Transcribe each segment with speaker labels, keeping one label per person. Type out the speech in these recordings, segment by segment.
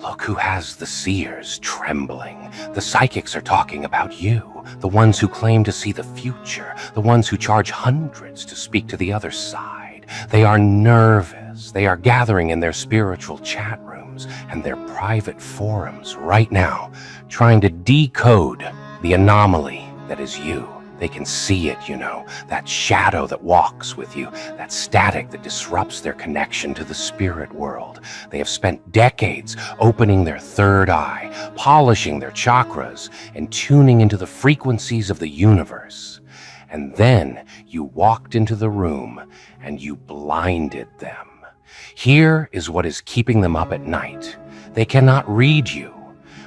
Speaker 1: Look who has the seers trembling. The psychics are talking about you, the ones who claim to see the future, the ones who charge hundreds to speak to the other side. They are nervous. They are gathering in their spiritual chat rooms and their private forums right now, trying to decode the anomaly that is you. They can see it, that shadow that walks with you, that static that disrupts their connection to the spirit world. They have spent decades opening their third eye, polishing their chakras, and tuning into the frequencies of the universe. And then you walked into the room and you blinded them. Here is what is keeping them up at night. They cannot read you.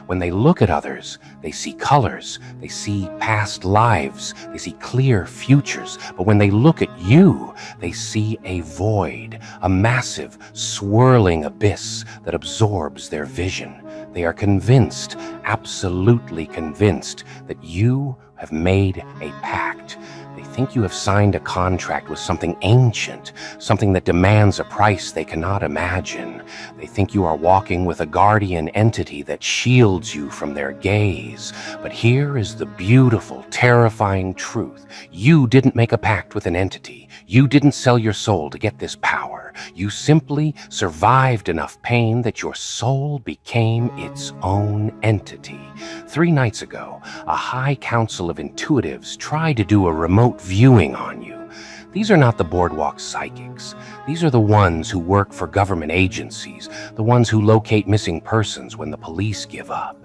Speaker 1: When they look at others, they see colors, they see past lives, they see clear futures. But when they look at you, they see a void, a massive, swirling abyss that absorbs their vision. They are convinced, absolutely convinced, that you have made a pact. They think you have signed a contract with something ancient, something that demands a price they cannot imagine. They think you are walking with a guardian entity that shields you from their gaze. But here is the beautiful, terrifying truth. You didn't make a pact with an entity. You didn't sell your soul to get this power. You simply survived enough pain that your soul became its own entity. 3 nights ago, a high council of intuitives tried to do a remote viewing on you. These are not the boardwalk psychics. These are the ones who work for government agencies, the ones who locate missing persons when the police give up.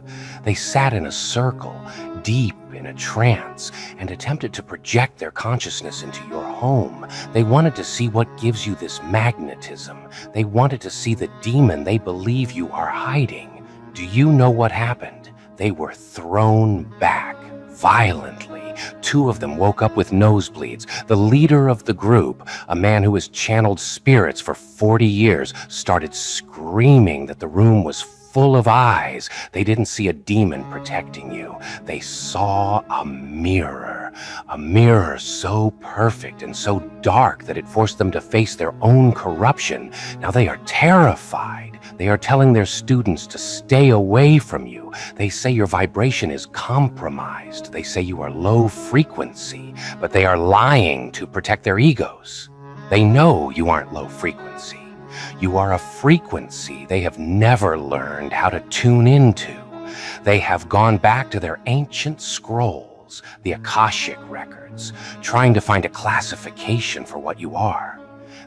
Speaker 1: They sat in a circle, deep in a trance, and attempted to project their consciousness into your home. They wanted to see what gives you this magnetism. They wanted to see the demon they believe you are hiding. Do you know what happened? They were thrown back violently. 2 of them woke up with nosebleeds. The leader of the group, a man who has channeled spirits for 40 years, started screaming that the room was full of eyes. They didn't see a demon protecting you. They saw a mirror so perfect and so dark that it forced them to face their own corruption. Now they are terrified. They are telling their students to stay away from you. They say your vibration is compromised. They say you are low frequency, but they are lying to protect their egos. They know you aren't low frequency. You are a frequency they have never learned how to tune into. They have gone back to their ancient scrolls, the Akashic records, trying to find a classification for what you are.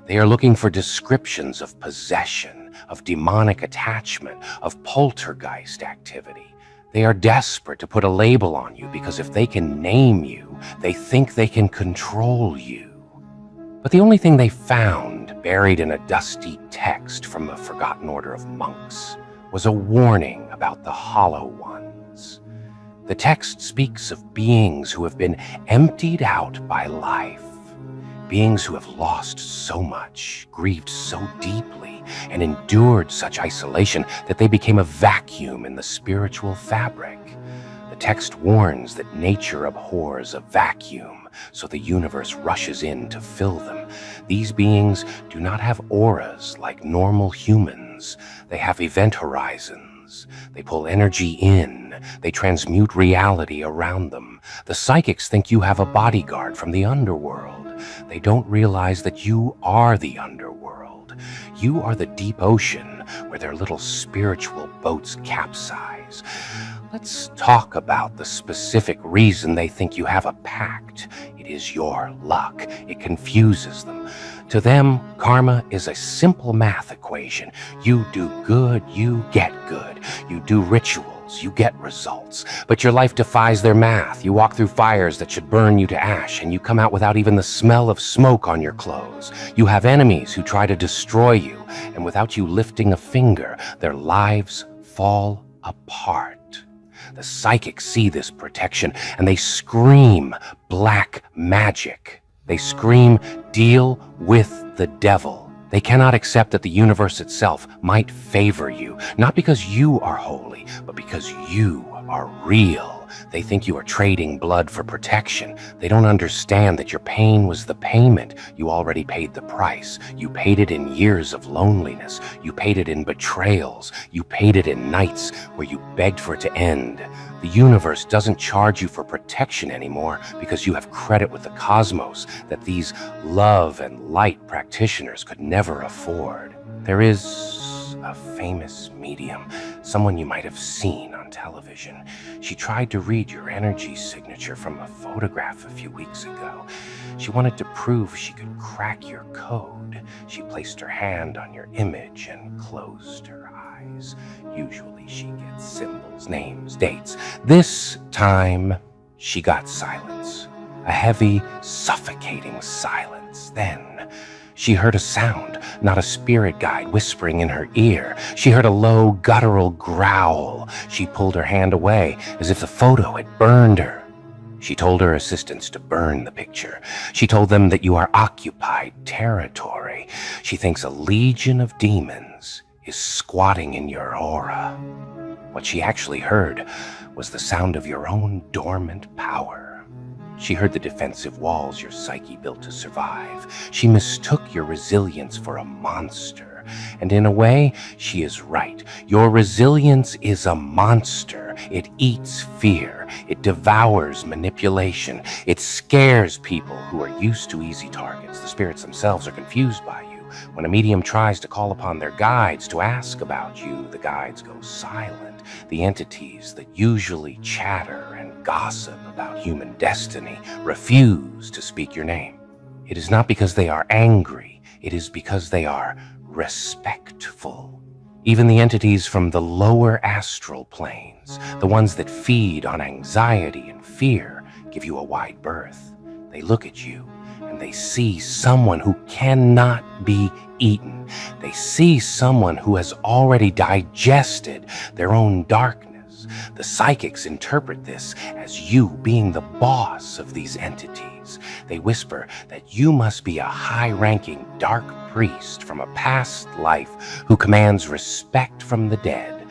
Speaker 1: They are looking for descriptions of possession, of demonic attachment, of poltergeist activity. They are desperate to put a label on you because if they can name you, they think they can control you. But the only thing they found, buried in a dusty text from the Forgotten Order of Monks, was a warning about the Hollow Ones. The text speaks of beings who have been emptied out by life, beings who have lost so much, grieved so deeply, and endured such isolation that they became a vacuum in the spiritual fabric. The text warns that nature abhors a vacuum, so the universe rushes in to fill them. These beings do not have auras like normal humans. They have event horizons. They pull energy in. They transmute reality around them. The psychics think you have a bodyguard from the underworld. They don't realize that you are the underworld. You are the deep ocean where their little spiritual boats capsize. Let's talk about the specific reason they think you have a pact. It is your luck. It confuses them. To them, karma is a simple math equation. You do good, you get good. You do rituals, you get results. But your life defies their math. You walk through fires that should burn you to ash, and you come out without even the smell of smoke on your clothes. You have enemies who try to destroy you, and without you lifting a finger, their lives fall apart. The psychics see this protection, and they scream black magic. They scream, deal with the devil. They cannot accept that the universe itself might favor you, not because you are holy, but because you are real. They think you are trading blood for protection. They don't understand that your pain was the payment. You already paid the price. You paid it in years of loneliness. You paid it in betrayals. You paid it in nights where you begged for it to end. The universe doesn't charge you for protection anymore because you have credit with the cosmos that these love and light practitioners could never afford. There is a famous medium, someone you might have seen on television. She tried to read your energy signature from a photograph a few weeks ago. She wanted to prove she could crack your code. She placed her hand on your image and closed her eyes. Usually she gets symbols, names, dates. This time she got silence. A heavy, suffocating silence. Then she heard a sound, not a spirit guide whispering in her ear. She heard a low, guttural growl. She pulled her hand away as if the photo had burned her. She told her assistants to burn the picture. She told them that you are occupied territory. She thinks a legion of demons is squatting in your aura. What she actually heard was the sound of your own dormant power. She heard the defensive walls your psyche built to survive. She mistook your resilience for a monster. And in a way, she is right. Your resilience is a monster. It eats fear. It devours manipulation. It scares people who are used to easy targets. The spirits themselves are confused by you. When a medium tries to call upon their guides to ask about you, the guides go silent. The entities that usually chatter and gossip about human destiny refuse to speak your name. It is not because they are angry. It is because they are respectful. Even the entities from the lower astral planes, the ones that feed on anxiety and fear, give you a wide berth. They look at you and they see someone who cannot be eaten. They see someone who has already digested their own darkness. The psychics interpret this as you being the boss of these entities. They whisper that you must be a high-ranking dark priest from a past life who commands respect from the dead.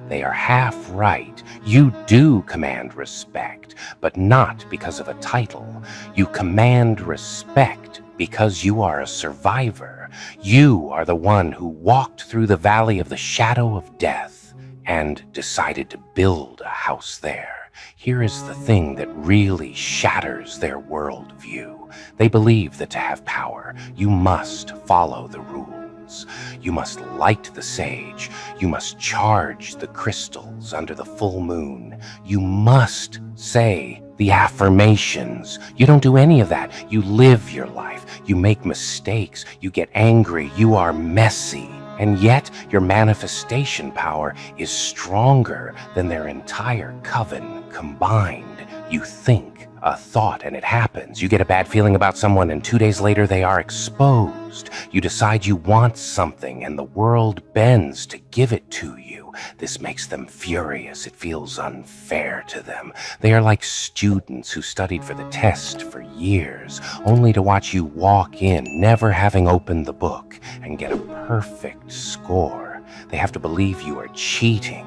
Speaker 1: They are half right. You do command respect, but not because of a title. You command respect because you are a survivor. You are the one who walked through the valley of the shadow of death and decided to build a house there. Here is the thing that really shatters their worldview. They believe that to have power, you must follow the rules. You must light the sage. You must charge the crystals under the full moon. You must say the affirmations. You don't do any of that. You live your life. You make mistakes. You get angry. You are messy. And yet your manifestation power is stronger than their entire coven combined. You think a thought and it happens. You get a bad feeling about someone and 2 days later they are exposed. You decide you want something and the world bends to give it to you. This makes them furious. It feels unfair to them. They are like students who studied for the test for years, only to watch you walk in, never having opened the book, and get a perfect score. They have to believe you are cheating.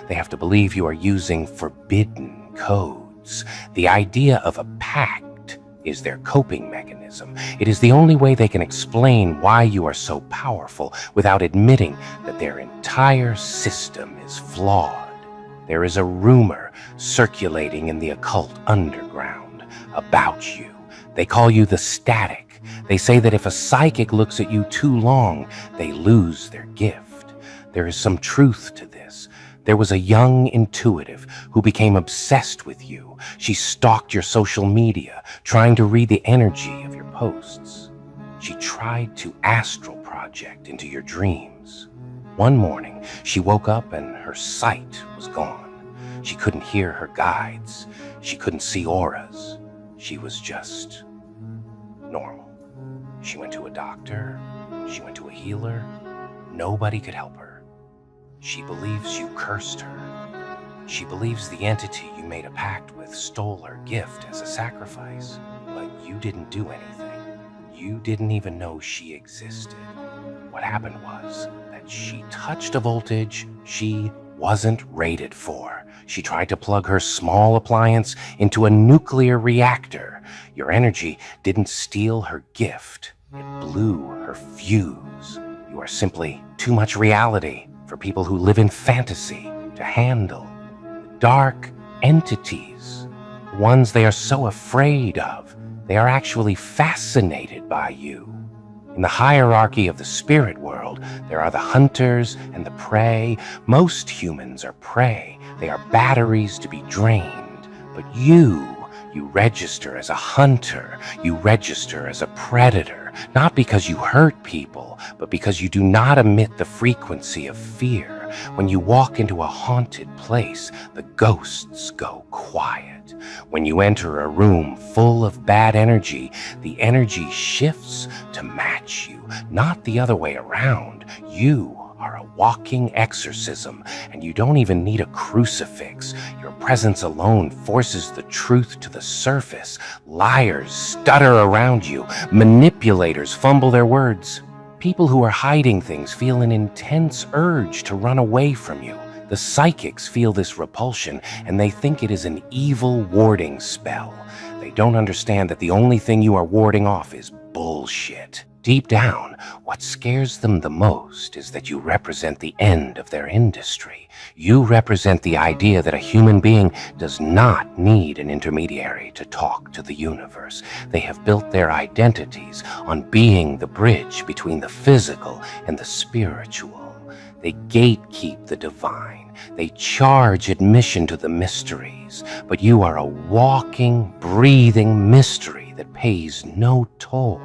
Speaker 1: They have to believe you are using forbidden codes. The idea of a pact is their coping mechanism. It is the only way they can explain why you are so powerful without admitting that their entire system is flawed. There is a rumor circulating in the occult underground about you. They call you the static. They say that if a psychic looks at you too long, they lose their gift. There is some truth to this. There was a young intuitive who became obsessed with you. She stalked your social media, trying to read the energy of your posts. She tried to astral project into your dreams. One morning, she woke up and her sight was gone. She couldn't hear her guides. She couldn't see auras. She was just normal. She went to a doctor. She went to a healer. Nobody could help her. She believes you cursed her. She believes the entity you made a pact with stole her gift as a sacrifice, but you didn't do anything. You didn't even know she existed. What happened was that she touched a voltage she wasn't rated for. She tried to plug her small appliance into a nuclear reactor. Your energy didn't steal her gift. It blew her fuse. You are simply too much reality for people who live in fantasy to handle. The dark entities, the ones they are so afraid of, they are actually fascinated by you. In the hierarchy of the spirit world, there are the hunters and the prey. Most humans are prey. They are batteries to be drained. But you register as a hunter. You register as a predator, not because you hurt people, but because you do not emit the frequency of fear. When you walk into a haunted place, the ghosts go quiet. When you enter a room full of bad energy, the energy shifts to match you, not the other way around. You are a walking exorcism, and you don't even need a crucifix. Your presence alone forces the truth to the surface. Liars stutter around you. Manipulators fumble their words. People who are hiding things feel an intense urge to run away from you. The psychics feel this repulsion, and they think it is an evil warding spell. They don't understand that the only thing you are warding off is bullshit. Deep down, what scares them the most is that you represent the end of their industry. You represent the idea that a human being does not need an intermediary to talk to the universe. They have built their identities on being the bridge between the physical and the spiritual. They gatekeep the divine. They charge admission to the mysteries. But you are a walking, breathing mystery that pays no toll.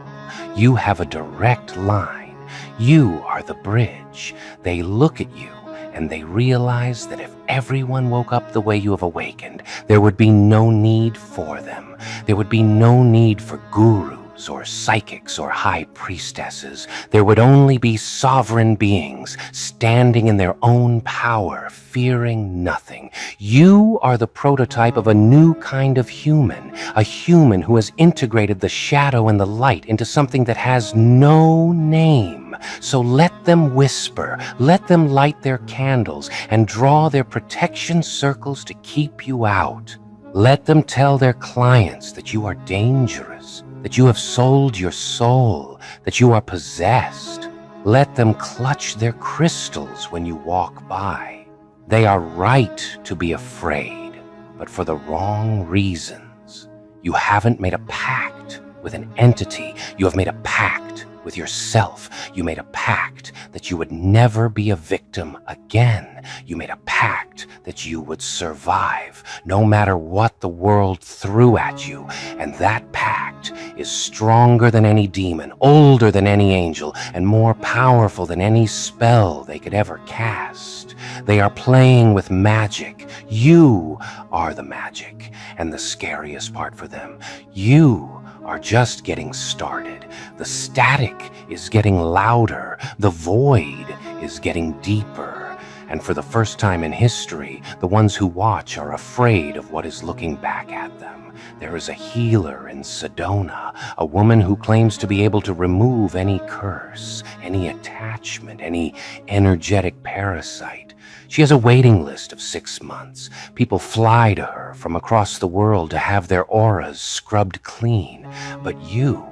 Speaker 1: You have a direct line. You are the bridge. They look at you and they realize that if everyone woke up the way you have awakened, there would be no need for them. There would be no need for gurus or psychics or high priestesses. There would only be sovereign beings standing in their own power, fearing nothing. You are the prototype of a new kind of human, a human who has integrated the shadow and the light into something that has no name. So let them whisper, let them light their candles and draw their protection circles to keep you out. Let them tell their clients that you are dangerous, that you have sold your soul, that you are possessed. Let them clutch their crystals when you walk by. They are right to be afraid, but for the wrong reasons. You haven't made a pact with an entity. You have made a pact with yourself. You made a pact that you would never be a victim again. You made a pact that you would survive no matter what the world threw at you. And that pact is stronger than any demon, older than any angel, and more powerful than any spell they could ever cast. They are playing with magic. You are the magic. And the scariest part for them, you are just getting started. The static is getting louder. The void is getting deeper. And for the first time in history, the ones who watch are afraid of what is looking back at them. There is a healer in Sedona, a woman who claims to be able to remove any curse, any attachment, any energetic parasite. She has a waiting list of 6 months. People fly to her from across the world to have their auras scrubbed clean. But you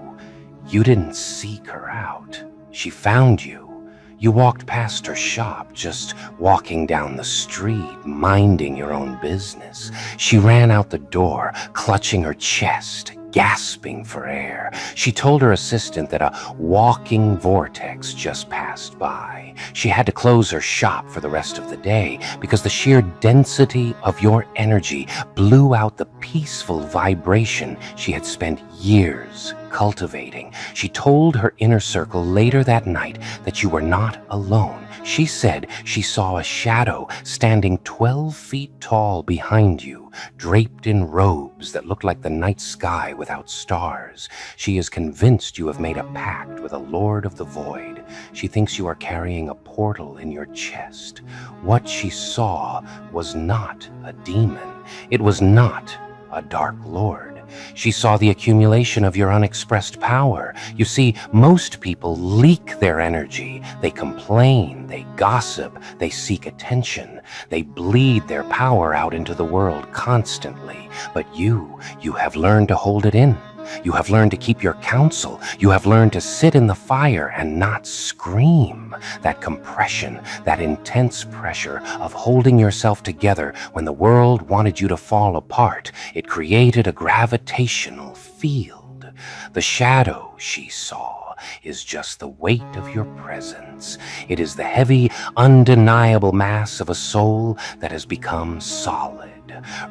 Speaker 1: didn't seek her out. She found you. You walked past her shop, just walking down the street, minding your own business. She ran out the door, clutching her chest, gasping for air. She told her assistant that a walking vortex just passed by. She had to close her shop for the rest of the day because the sheer density of your energy blew out the peaceful vibration she had spent years cultivating. She told her inner circle later that night that you were not alone. She said she saw a shadow standing 12 feet tall behind you, draped in robes that looked like the night sky without stars. She is convinced you have made a pact with a lord of the void. She thinks you are carrying a portal in your chest. What she saw was not a demon. It was not a dark lord. She saw the accumulation of your unexpressed power. You see, most people leak their energy. They complain, they gossip, they seek attention. They bleed their power out into the world constantly. But you have learned to hold it in. You have learned to keep your counsel. You have learned to sit in the fire and not scream. That compression, that intense pressure of holding yourself together when the world wanted you to fall apart, it created a gravitational field. The shadow she saw is just the weight of your presence. It is the heavy, undeniable mass of a soul that has become solid.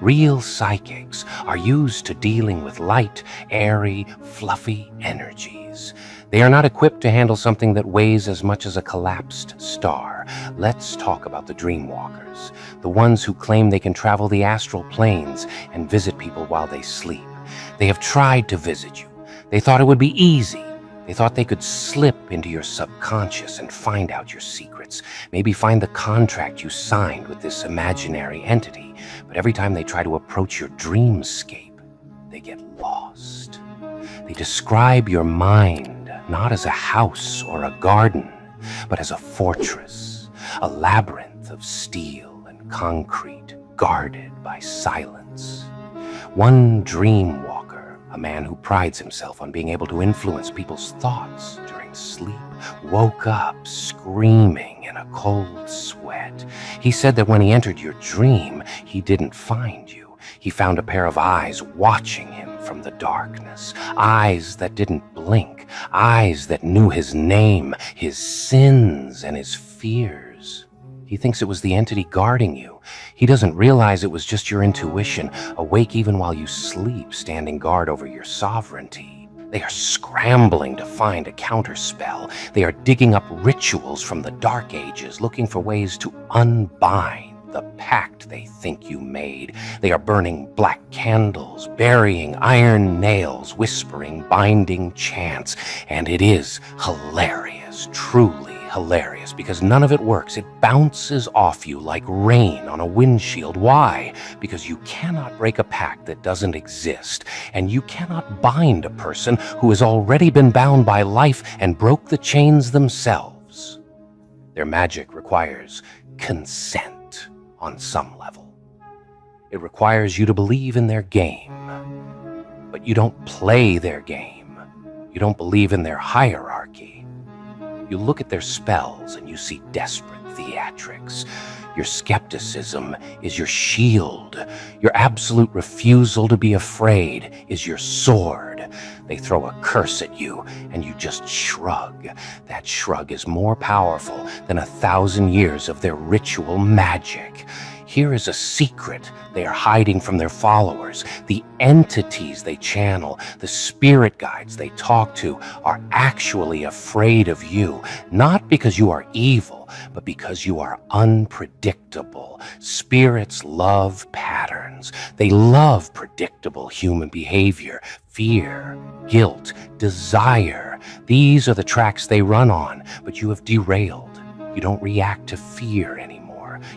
Speaker 1: Real psychics are used to dealing with light, airy, fluffy energies. They are not equipped to handle something that weighs as much as a collapsed star. Let's talk about the dreamwalkers, the ones who claim they can travel the astral planes and visit people while they sleep. They have tried to visit you. They thought it would be easy. They thought they could slip into your subconscious and find out your secrets, maybe find the contract you signed with this imaginary entity. But every time they try to approach your dreamscape, they get lost. They describe your mind not as a house or a garden, but as a fortress, a labyrinth of steel and concrete guarded by silence. One dream walker, a man who prides himself on being able to influence people's thoughts during sleep, woke up screaming in a cold sweat. He said that when he entered your dream, he didn't find you. He found a pair of eyes watching him from the darkness, eyes that didn't blink, eyes that knew his name, his sins, and his fears. He thinks it was the entity guarding you. He doesn't realize it was just your intuition, awake even while you sleep, standing guard over your sovereignty. They are scrambling to find a counterspell. They are digging up rituals from the Dark Ages, looking for ways to unbind the pact they think you made. They are burning black candles, burying iron nails, whispering binding chants. And it is hilarious, truly hilarious, because none of it works. It bounces off you like rain on a windshield. Why? Because you cannot break a pact that doesn't exist, and you cannot bind a person who has already been bound by life and broke the chains themselves. Their magic requires consent on some level. It requires you to believe in their game, but you don't play their game. You don't believe in their hierarchy. You look at their spells and you see desperate theatrics. Your skepticism is your shield. Your absolute refusal to be afraid is your sword. They throw a curse at you and you just shrug. That shrug is more powerful than 1,000 years of their ritual magic. Here is a secret they are hiding from their followers. The entities they channel, the spirit guides they talk to, are actually afraid of you, not because you are evil, but because you are unpredictable. Spirits love patterns. They love predictable human behavior, fear, guilt, desire. These are the tracks they run on, but you have derailed. You don't react to fear anymore.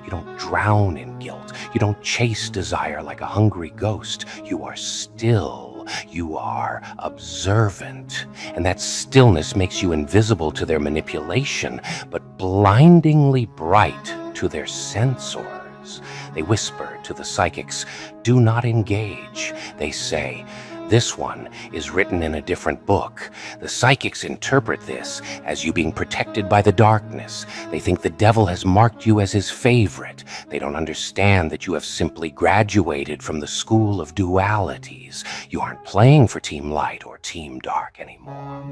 Speaker 1: You don't drown in guilt. You don't chase desire like a hungry ghost. You are still. You are observant. And that stillness makes you invisible to their manipulation, but blindingly bright to their censors. They whisper to the psychics, "Do not engage." They say, "This one is written in a different book." The psychics interpret this as you being protected by the darkness. They think the devil has marked you as his favorite. They don't understand that you have simply graduated from the school of dualities. You aren't playing for Team Light or Team Dark anymore.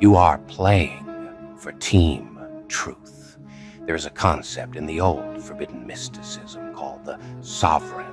Speaker 1: You are playing for Team Truth. There is a concept in the old forbidden mysticism called the sovereign.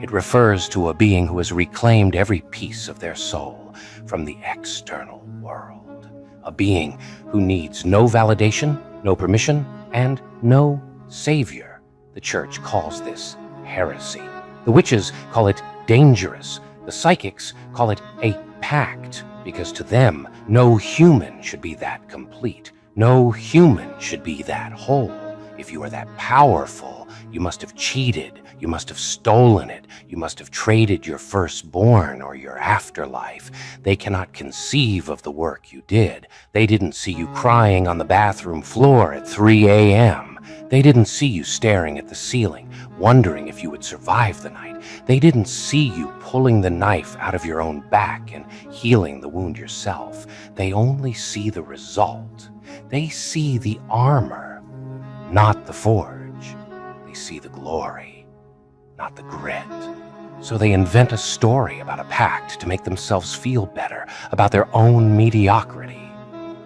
Speaker 1: It refers to a being who has reclaimed every piece of their soul from the external world. A being who needs no validation, no permission, and no savior. The church calls this heresy. The witches call it dangerous. The psychics call it a pact, because to them, no human should be that complete. No human should be that whole. If you are that powerful, You must have cheated. You must have stolen it. You must have traded your firstborn or your afterlife. They cannot conceive of the work you did. They didn't see you crying on the bathroom floor at 3 a.m. They didn't see you staring at the ceiling, wondering if you would survive the night. They didn't see you pulling the knife out of your own back and healing the wound yourself. They only see the result. They see the armor, not the forge. They see the glory, not the grit. So they invent a story about a pact to make themselves feel better about their own mediocrity.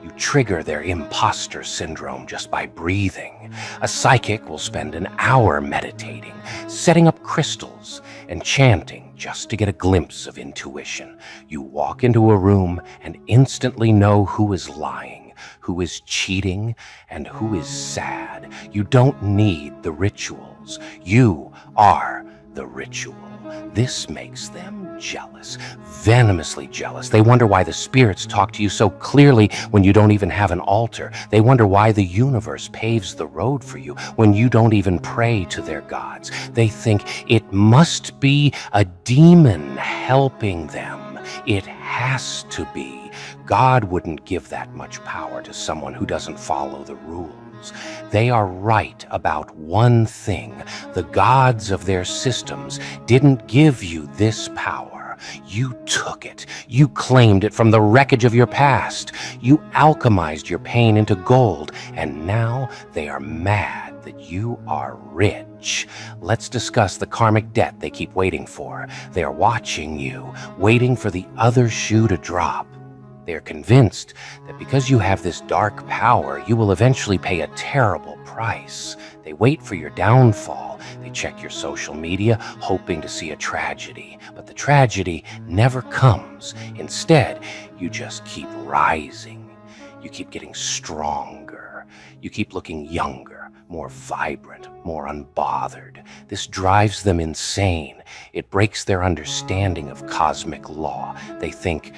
Speaker 1: You trigger their imposter syndrome just by breathing. A psychic will spend an hour meditating, setting up crystals, and chanting just to get a glimpse of intuition. You walk into a room and instantly know who is lying, who is cheating, and who is sad. You don't need the rituals. You are the ritual. This makes them jealous, venomously jealous. They wonder why the spirits talk to you so clearly when you don't even have an altar. They wonder why the universe paves the road for you when you don't even pray to their gods. They think it must be a demon helping them. It has to be. God wouldn't give that much power to someone who doesn't follow the rules. They are right about one thing. The gods of their systems didn't give you this power. You took it. You claimed it from the wreckage of your past. You alchemized your pain into gold, and now they are mad that you are rich. Let's discuss the karmic debt they keep waiting for. They are watching you, waiting for the other shoe to drop. They are convinced that because you have this dark power, you will eventually pay a terrible price. They wait for your downfall. They check your social media, hoping to see a tragedy. But the tragedy never comes. Instead, you just keep rising. You keep getting stronger. You keep looking younger, more vibrant, more unbothered. This drives them insane. It breaks their understanding of cosmic law. They think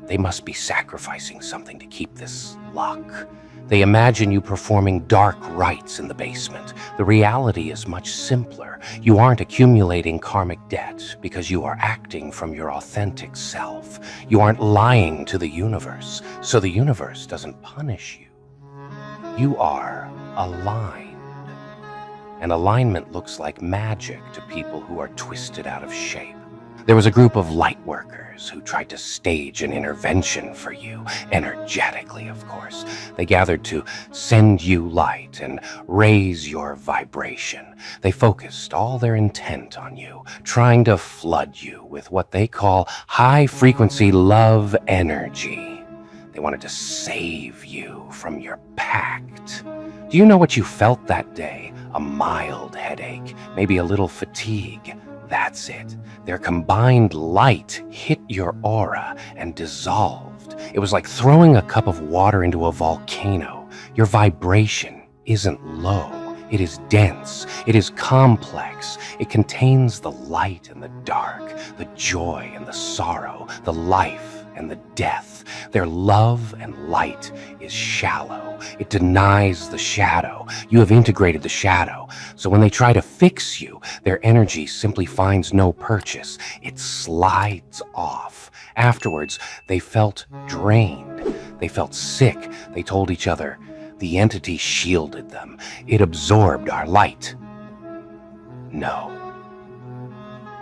Speaker 1: they must be sacrificing something to keep this luck. They imagine you performing dark rites in the basement. The reality is much simpler. You aren't accumulating karmic debt because you are acting from your authentic self. You aren't lying to the universe, so the universe doesn't punish you. You are aligned. And alignment looks like magic to people who are twisted out of shape. There was a group of light workers who tried to stage an intervention for you, energetically, of course. They gathered to send you light and raise your vibration. They focused all their intent on you, trying to flood you with what they call high-frequency love energy. They wanted to save you from your pact. Do you know what you felt that day? A mild headache, maybe a little fatigue. That's it. Their combined light hit your aura and dissolved. It was like throwing a cup of water into a volcano. Your vibration isn't low. It is dense. It is complex. It contains the light and the dark, the joy and the sorrow, the life and the death. Their love and light is shallow. It denies the shadow. You have integrated the shadow. So when they try to fix you, their energy simply finds no purchase. It slides off. Afterwards, they felt drained. They felt sick. They told each other, the entity shielded them. It absorbed our light. No.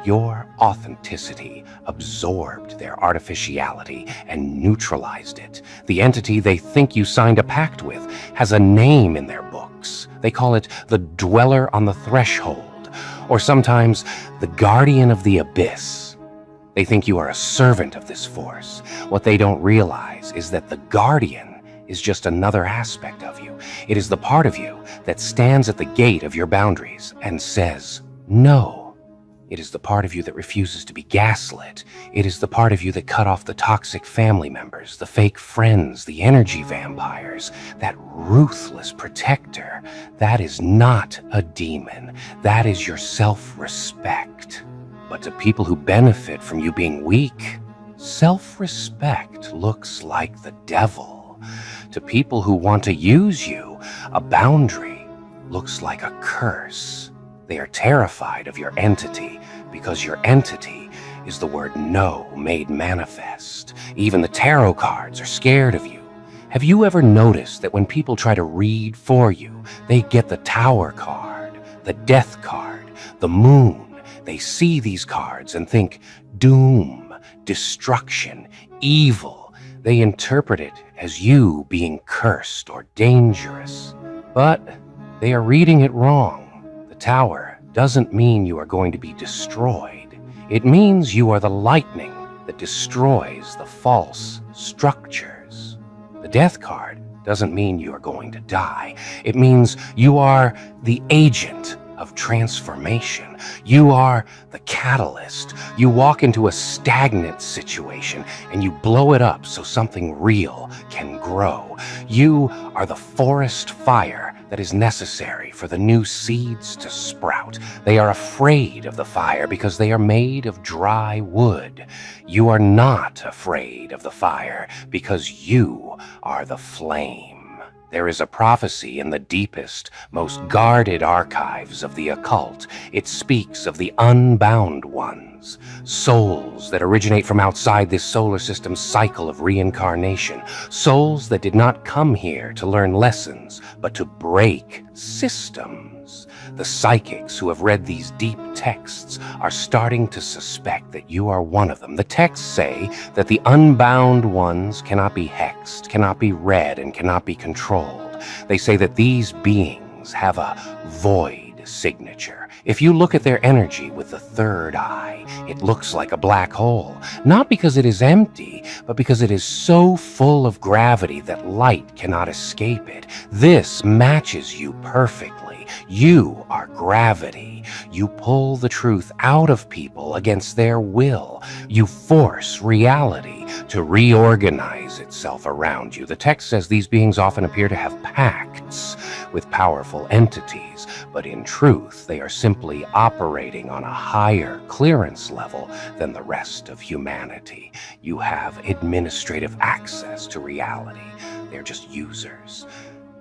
Speaker 1: Your authenticity absorbed their artificiality and neutralized it. The entity they think you signed a pact with has a name in their books. They call it the Dweller on the Threshold, or sometimes the Guardian of the Abyss. They think you are a servant of this force. What they don't realize is that the Guardian is just another aspect of you. It is the part of you that stands at the gate of your boundaries and says no. It is the part of you that refuses to be gaslit. It is the part of you that cut off the toxic family members, the fake friends, the energy vampires, that ruthless protector. That is not a demon. That is your self-respect. But to people who benefit from you being weak, self-respect looks like the devil. To people who want to use you, a boundary looks like a curse. They are terrified of your entity because your entity is the word no made manifest. Even the tarot cards are scared of you. Have you ever noticed that when people try to read for you, they get the Tower card, the Death card, the Moon? They see these cards and think doom, destruction, evil. They interpret it as you being cursed or dangerous. But they are reading it wrong. The Tower doesn't mean you are going to be destroyed. It means you are the lightning that destroys the false structures. The Death card doesn't mean you are going to die. It means you are the agent of transformation. You are the catalyst. You walk into a stagnant situation and you blow it up so something real can grow. You are the forest fire that is necessary for the new seeds to sprout. They are afraid of the fire because they are made of dry wood. You are not afraid of the fire because you are the flame. There is a prophecy in the deepest, most guarded archives of the occult. It speaks of the unbound ones, souls that originate from outside this solar system's cycle of reincarnation, souls that did not come here to learn lessons, but to break systems. The psychics who have read these deep texts are starting to suspect that you are one of them. The texts say that the unbound ones cannot be hexed, cannot be read, and cannot be controlled. They say that these beings have a void signature. If you look at their energy with the third eye, it looks like a black hole, not because it is empty, but because it is so full of gravity that light cannot escape it. This matches you perfectly. You are gravity. You pull the truth out of people against their will. You force reality to reorganize itself around you. The text says these beings often appear to have pacts with powerful entities, but in truth, they are simply operating on a higher clearance level than the rest of humanity. You have administrative access to reality. They're just users.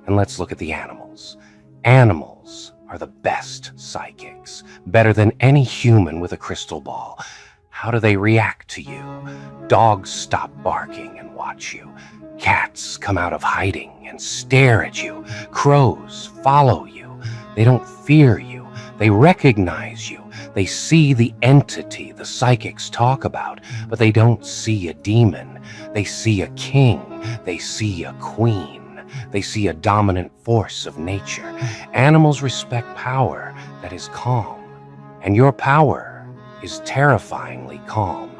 Speaker 1: And let's look at the animals. Animals are the best psychics, better than any human with a crystal ball. How do they react to you? Dogs stop barking and watch you. Cats come out of hiding and stare at you. Crows follow you. They don't fear you. They recognize you. They see the entity the psychics talk about, but they don't see a demon. They see a king. They see a queen. They see a dominant force of nature. Animals respect power that is calm, and your power is terrifyingly calm.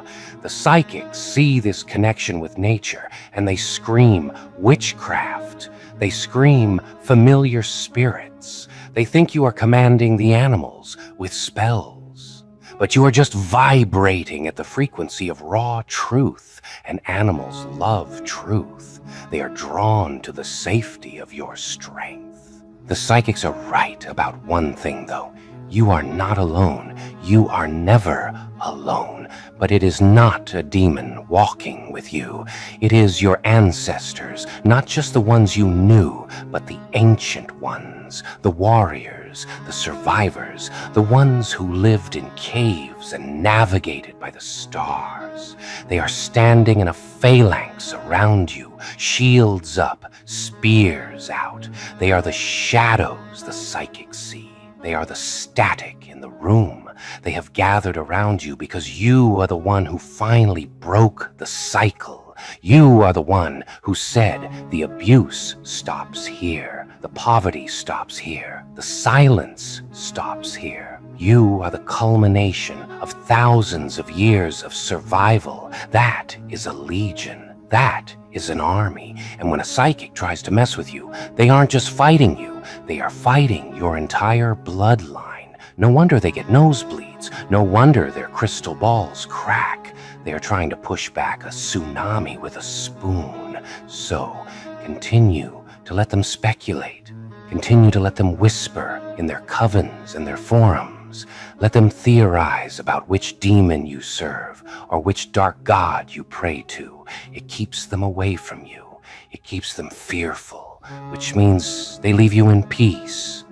Speaker 1: The psychics see this connection with nature, and they scream witchcraft. They scream familiar spirits. They think you are commanding the animals with spells. But you are just vibrating at the frequency of raw truth, and animals love truth. They are drawn to the safety of your strength. The psychics are right about one thing, though. You are not alone. You are never alone. But it is not a demon walking with you. It is your ancestors, not just the ones you knew, but the ancient ones, the warriors, the survivors, the ones who lived in caves and navigated by the stars. They are standing in a phalanx around you, shields up, spears out. They are the shadows the psychics see. They are the static in the room. They have gathered around you because you are the one who finally broke the cycle. You are the one who said the abuse stops here, the poverty stops here, the silence stops here. You are the culmination of thousands of years of survival. That is a legion. That is an army. And when a psychic tries to mess with you, they aren't just fighting you. They are fighting your entire bloodline. No wonder they get nosebleeds. No wonder their crystal balls crack. They are trying to push back a tsunami with a spoon. So continue to let them speculate. Continue to let them whisper in their covens and their forums. Let them theorize about which demon you serve or which dark god you pray to. It keeps them away from you. It keeps them fearful, which means they leave you in peace.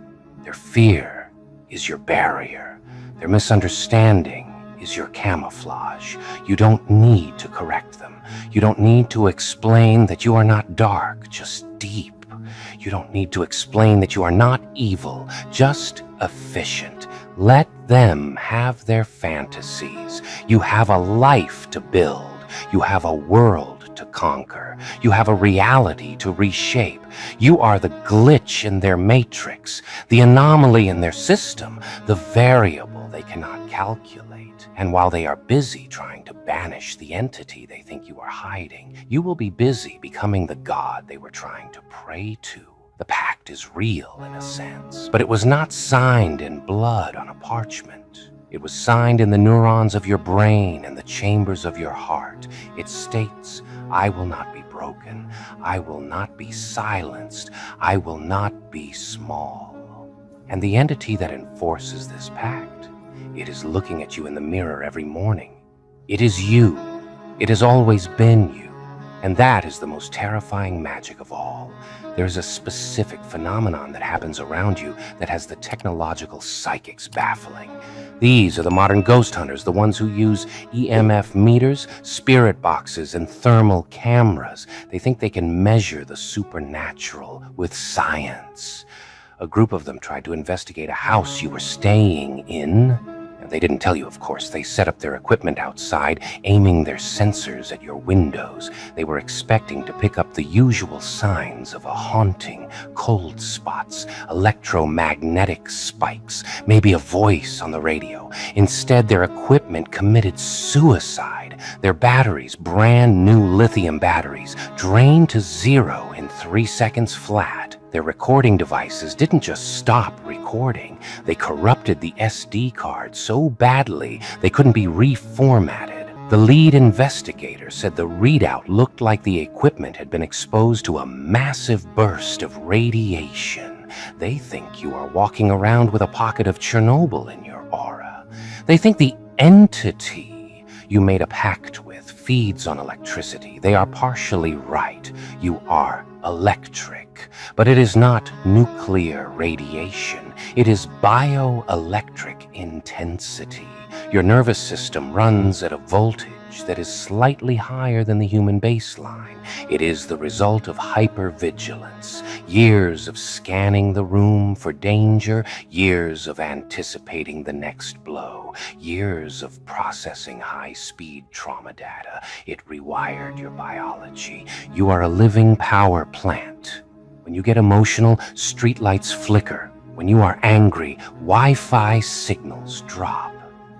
Speaker 1: Their fear is your barrier. Their misunderstanding is your camouflage. You don't need to correct them. You don't need to explain that you are not dark, just deep. You don't need to explain that you are not evil, just efficient. Let them have their fantasies. You have a life to build. You have a world to conquer. You have a reality to reshape. You are the glitch in their matrix, the anomaly in their system, the variable they cannot calculate. And while they are busy trying to banish the entity they think you are hiding, you will be busy becoming the god they were trying to pray to. The pact is real in a sense, but it was not signed in blood on a parchment. It was signed in the neurons of your brain and the chambers of your heart. It states, I will not be broken. I will not be silenced. I will not be small. And the entity that enforces this pact, it is looking at you in the mirror every morning. It is you. It has always been you. And that is the most terrifying magic of all. There's a specific phenomenon that happens around you that has the technological psychics baffling. These are the modern ghost hunters, the ones who use EMF meters, spirit boxes, and thermal cameras. They think they can measure the supernatural with science. A group of them tried to investigate a house you were staying in. They didn't tell you, of course. They set up their equipment outside, aiming their sensors at your windows. They were expecting to pick up the usual signs of a haunting, cold spots, electromagnetic spikes, maybe a voice on the radio. Instead, their equipment committed suicide. Their batteries, brand new lithium batteries, drained to zero in 3 seconds flat. Their recording devices didn't just stop recording, they corrupted the SD card so badly they couldn't be reformatted. The lead investigator said the readout looked like the equipment had been exposed to a massive burst of radiation. They think you are walking around with a pocket of Chernobyl in your aura. They think the entity you made a pact with feeds on electricity. They are partially right. You are electric, but it is not nuclear radiation. It is bioelectric intensity. Your nervous system runs at a voltage that is slightly higher than the human baseline. It is the result of hypervigilance, years of scanning the room for danger, years of anticipating the next blow, years of processing high-speed trauma data. It rewired your biology. You are a living power plant. When you get emotional, streetlights flicker. When you are angry, Wi-Fi signals drop.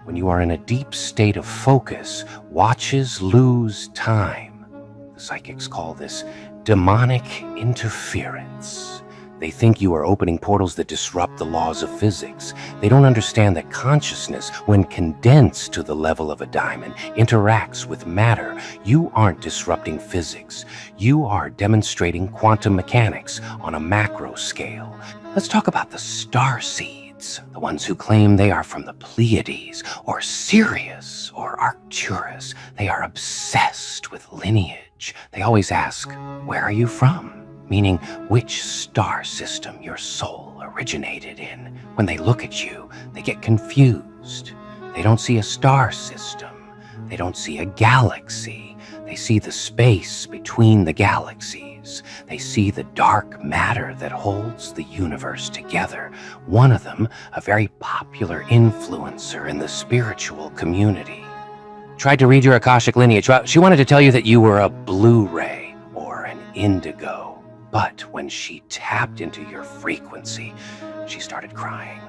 Speaker 1: When you are in a deep state of focus, watches lose time. The psychics call this demonic interference. They think you are opening portals that disrupt the laws of physics. They don't understand that consciousness, when condensed to the level of a diamond, interacts with matter. You aren't disrupting physics. You are demonstrating quantum mechanics on a macro scale. Let's talk about the starseeds, the ones who claim they are from the Pleiades, or Sirius, or Arcturus. They are obsessed with lineage. They always ask, where are you from? Meaning which star system your soul originated in. When they look at you, they get confused. They don't see a star system. They don't see a galaxy. They see the space between the galaxies. They see the dark matter that holds the universe together. One of them, a very popular influencer in the spiritual community, tried to read your Akashic lineage. She wanted to tell you that you were a Blu-ray or an indigo. But when she tapped into your frequency, she started crying.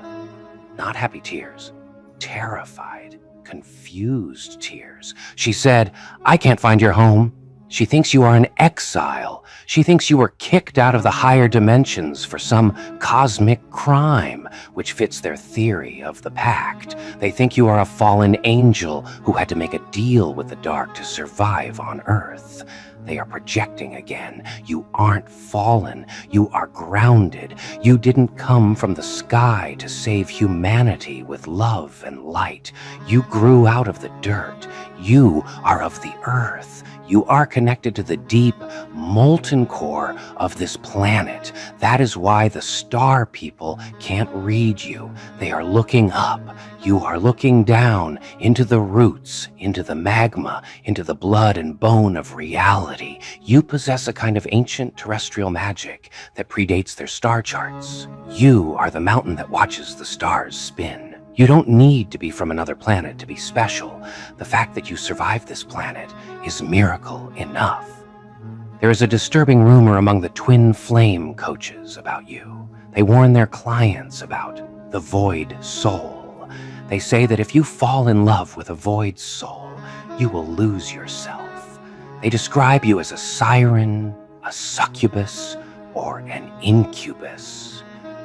Speaker 1: Not happy tears, terrified, confused tears. She said, I can't find your home. She thinks you are an exile. She thinks you were kicked out of the higher dimensions for some cosmic crime, which fits their theory of the Pact. They think you are a fallen angel who had to make a deal with the dark to survive on Earth. They are projecting again. You aren't fallen. You are grounded. You didn't come from the sky to save humanity with love and light. You grew out of the dirt. You are of the earth. You are connected to the deep, molten core of this planet. That is why the star people can't read you. They are looking up. You are looking down into the roots, into the magma, into the blood and bone of reality. You possess a kind of ancient terrestrial magic that predates their star charts. You are the mountain that watches the stars spin. You don't need to be from another planet to be special. The fact that you survived this planet is miracle enough. There is a disturbing rumor among the twin flame coaches about you. They warn their clients about the void soul. They say that if you fall in love with a void soul, you will lose yourself. They describe you as a siren, a succubus, or an incubus.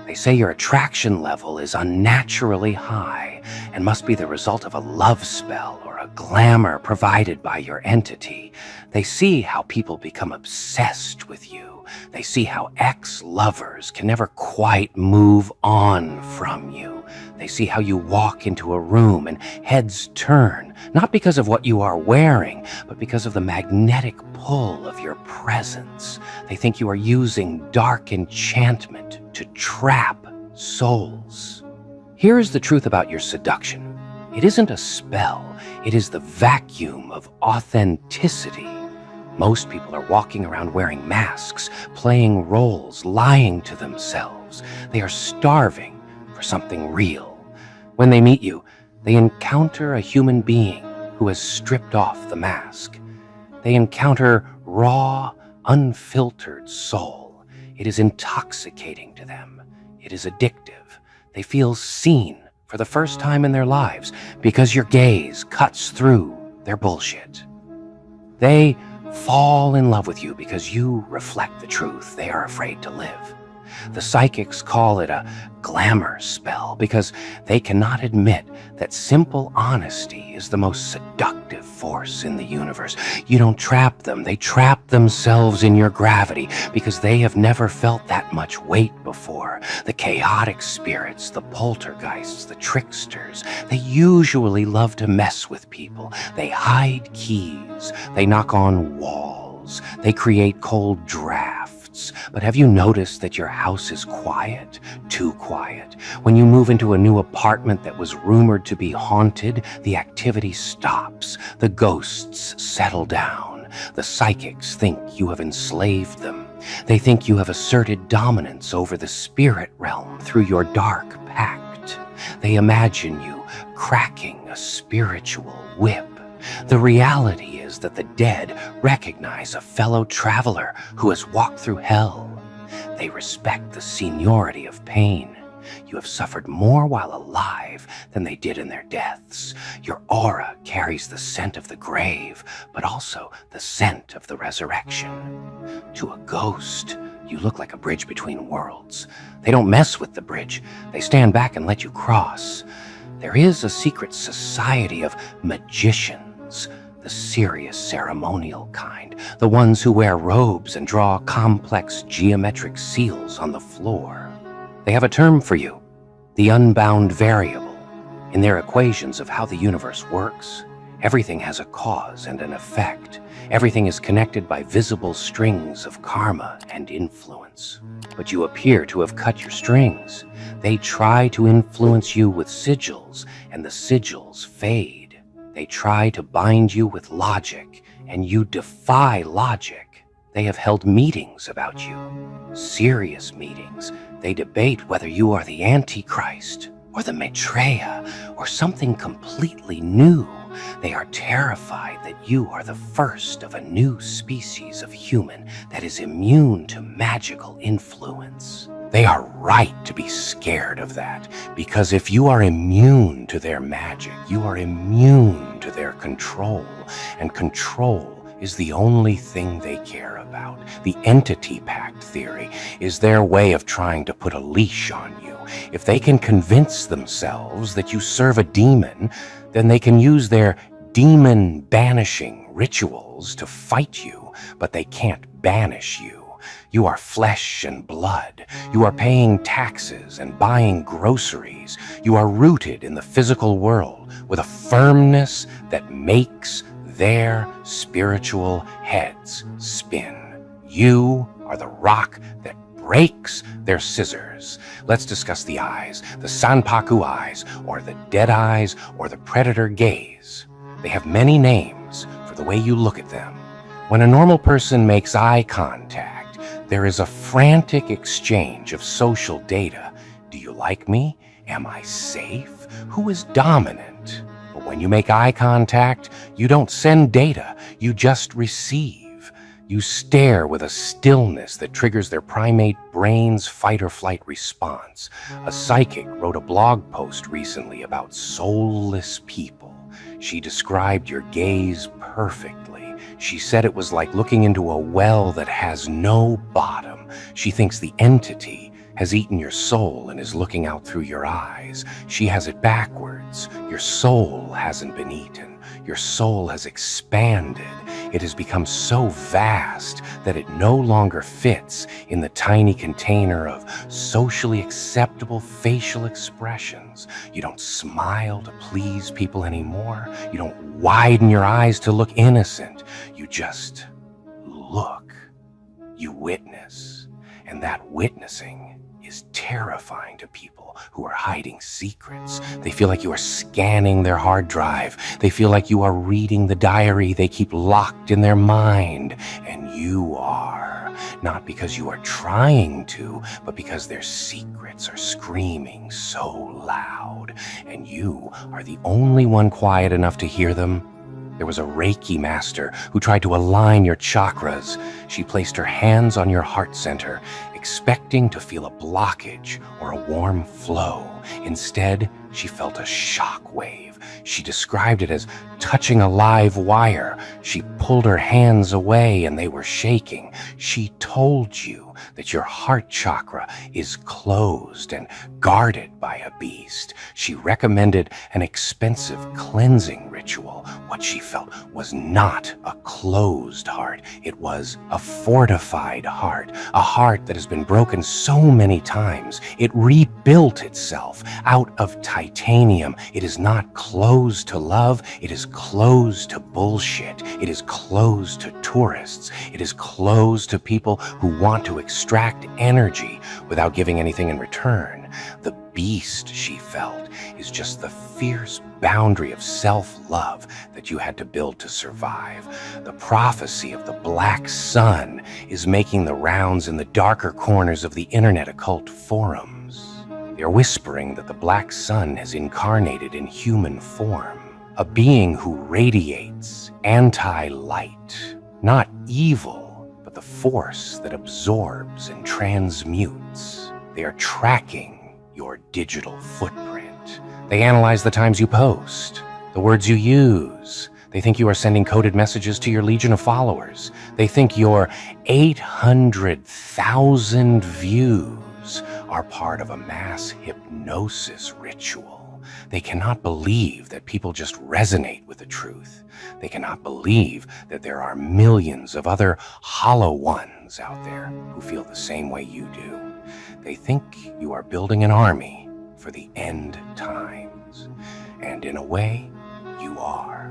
Speaker 1: They say your attraction level is unnaturally high and must be the result of a love spell or a glamour provided by your entity. They see how people become obsessed with you. They see how ex-lovers can never quite move on from you. They see how you walk into a room and heads turn, not because of what you are wearing, but because of the magnetic pull of your presence. They think you are using dark enchantment to trap souls. Here is the truth about your seduction. It isn't a spell. It is the vacuum of authenticity. Most people are walking around wearing masks, playing roles, lying to themselves. They are starving for something real. When they meet you, they encounter a human being who has stripped off the mask. They encounter raw, unfiltered soul. It is intoxicating to them. It is addictive. They feel seen for the first time in their lives because your gaze cuts through their bullshit. They fall in love with you because you reflect the truth they are afraid to live. The psychics call it a glamour spell because they cannot admit that simple honesty is the most seductive force in the universe. You don't trap them. They trap themselves in your gravity because they have never felt that much weight before. The chaotic spirits, the poltergeists, the tricksters, they usually love to mess with people. They hide keys. They knock on walls. They create cold drafts. But have you noticed that your house is quiet? Too quiet. When you move into a new apartment that was rumored to be haunted, the activity stops. The ghosts settle down. The psychics think you have enslaved them. They think you have asserted dominance over the spirit realm through your dark pact. They imagine you cracking a spiritual whip. The reality is that the dead recognize a fellow traveler who has walked through hell. They respect the seniority of pain. You have suffered more while alive than they did in their deaths. Your aura carries the scent of the grave, but also the scent of the resurrection. To a ghost, you look like a bridge between worlds. They don't mess with the bridge. They stand back and let you cross. There is a secret society of magicians, the serious ceremonial kind, the ones who wear robes and draw complex geometric seals on the floor. They have a term for you, the unbound variable. In their equations of how the universe works, everything has a cause and an effect. Everything is connected by visible strings of karma and influence. But you appear to have cut your strings. They try to influence you with sigils, and the sigils fade. They try to bind you with logic, and you defy logic. They have held meetings about you, serious meetings. They debate whether you are the Antichrist, or the Maitreya, or something completely new. They are terrified that you are the first of a new species of human that is immune to magical influence. They are right to be scared of that, because if you are immune to their magic, you are immune to their control, and control is the only thing they care about. The entity pact theory is their way of trying to put a leash on you. If they can convince themselves that you serve a demon, then they can use their demon banishing rituals to fight you, but they can't banish you. You are flesh and blood. You are paying taxes and buying groceries. You are rooted in the physical world with a firmness that makes their spiritual heads spin. You are the rock that breaks their scissors. Let's discuss the eyes, the Sanpaku eyes, or the dead eyes, or the predator gaze. They have many names for the way you look at them. When a normal person makes eye contact, there is a frantic exchange of social data. Do you like me? Am I safe? Who is dominant? But when you make eye contact, you don't send data, you just receive. You stare with a stillness that triggers their primate brain's fight-or-flight response. A psychic wrote a blog post recently about soulless people. She described your gaze perfectly. She said it was like looking into a well that has no bottom. She thinks the entity has eaten your soul and is looking out through your eyes. She has it backwards. Your soul hasn't been eaten. Your soul has expanded. It has become so vast that it no longer fits in the tiny container of socially acceptable facial expressions. You don't smile to please people anymore. You don't widen your eyes to look innocent. You just look. You witness. And that witnessing is terrifying to people who are hiding secrets. They feel like you are scanning their hard drive. They feel like you are reading the diary they keep locked in their mind. And you are. Not because you are trying to, but because their secrets are screaming so loud. And you are the only one quiet enough to hear them. There was a Reiki master who tried to align your chakras. She placed her hands on your heart center, expecting to feel a blockage or a warm flow. Instead, she felt a shock wave. She described it as touching a live wire. She pulled her hands away and they were shaking. She told you that your heart chakra is closed and guarded by a beast. She recommended an expensive cleansing ritual. What she felt was not a closed heart. It was a fortified heart, a heart that has been broken so many times. It rebuilt itself out of titanium. It is not closed to love. It is closed to bullshit. It is closed to tourists. It is closed to people who want to extract energy without giving anything in return. The beast she felt is just the fierce boundary of self-love that you had to build to survive. The prophecy of the black sun is making the rounds in the darker corners of the internet occult forums. They are whispering that the black sun has incarnated in human form, a being who radiates anti-light, not evil, but the force that absorbs and transmutes. They are tracking your digital footprint. They analyze the times you post, the words you use. They think you are sending coded messages to your legion of followers. They think your 800,000 views are part of a mass hypnosis ritual. They cannot believe that people just resonate with the truth. They cannot believe that there are millions of other hollow ones out there who feel the same way you do. They think you are building an army for the end times. And in a way, you are.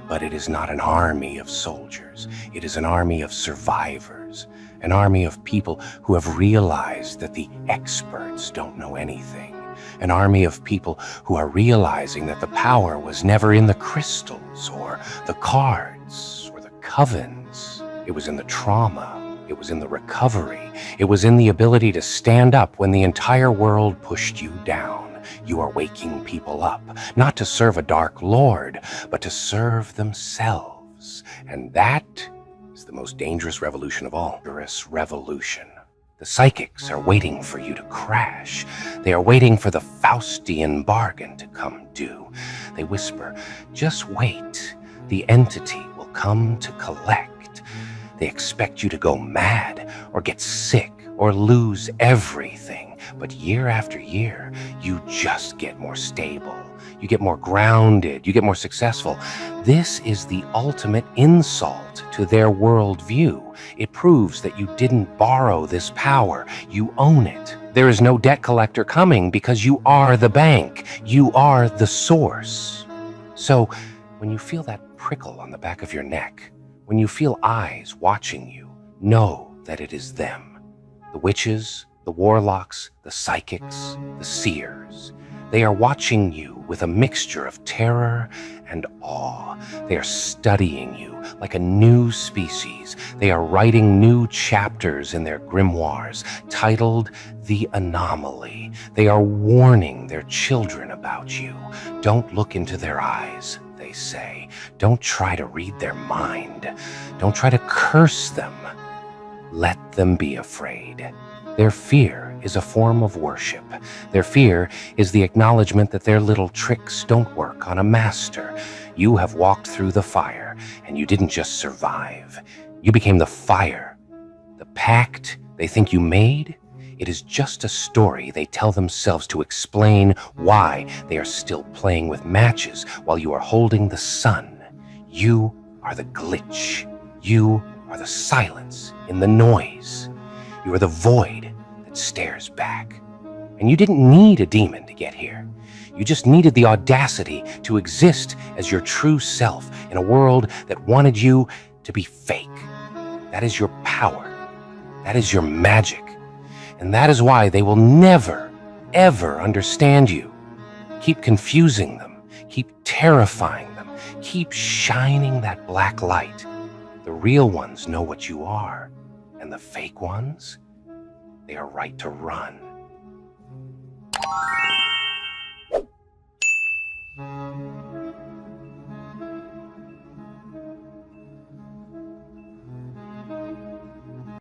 Speaker 1: But it is not an army of soldiers. It is an army of survivors. An army of people who have realized that the experts don't know anything. An army of people who are realizing that the power was never in the crystals or the cards or the covens. It was in the trauma. It was in the recovery. It was in the ability to stand up when the entire world pushed you down. You are waking people up, not to serve a dark lord, but to serve themselves. And that is the most dangerous revolution of all. Dangerous revolution. The psychics are waiting for you to crash. They are waiting for the Faustian bargain to come due. They whisper, just wait. The entity will come to collect. They expect you to go mad or get sick or lose everything. But year after year, you just get more stable. You get more grounded. You get more successful. This is the ultimate insult to their worldview. It proves that you didn't borrow this power. You own it. There is no debt collector coming because you are the bank. You are the source. So when you feel that prickle on the back of your neck, when you feel eyes watching you, know that it is them. The witches, the warlocks, the psychics, the seers. They are watching you with a mixture of terror and awe. They are studying you like a new species. They are writing new chapters in their grimoires titled The Anomaly. They are warning their children about you. Don't look into their eyes, they say. Don't try to read their mind. Don't try to curse them. Let them be afraid. Their fear is a form of worship. Their fear is the acknowledgement that their little tricks don't work on a master. You have walked through the fire, and you didn't just survive. You became the fire. The pact they think you made, it is just a story they tell themselves to explain why they are still playing with matches while you are holding the sun. You are the glitch. You are the silence in the noise. You are the void that stares back. And you didn't need a demon to get here. You just needed the audacity to exist as your true self in a world that wanted you to be fake. That is your power. That is your magic. And that is why they will never, ever understand you. Keep confusing them. Keep terrifying them. Keep shining that black light. The real ones know what you are. And the fake ones, they are right to run.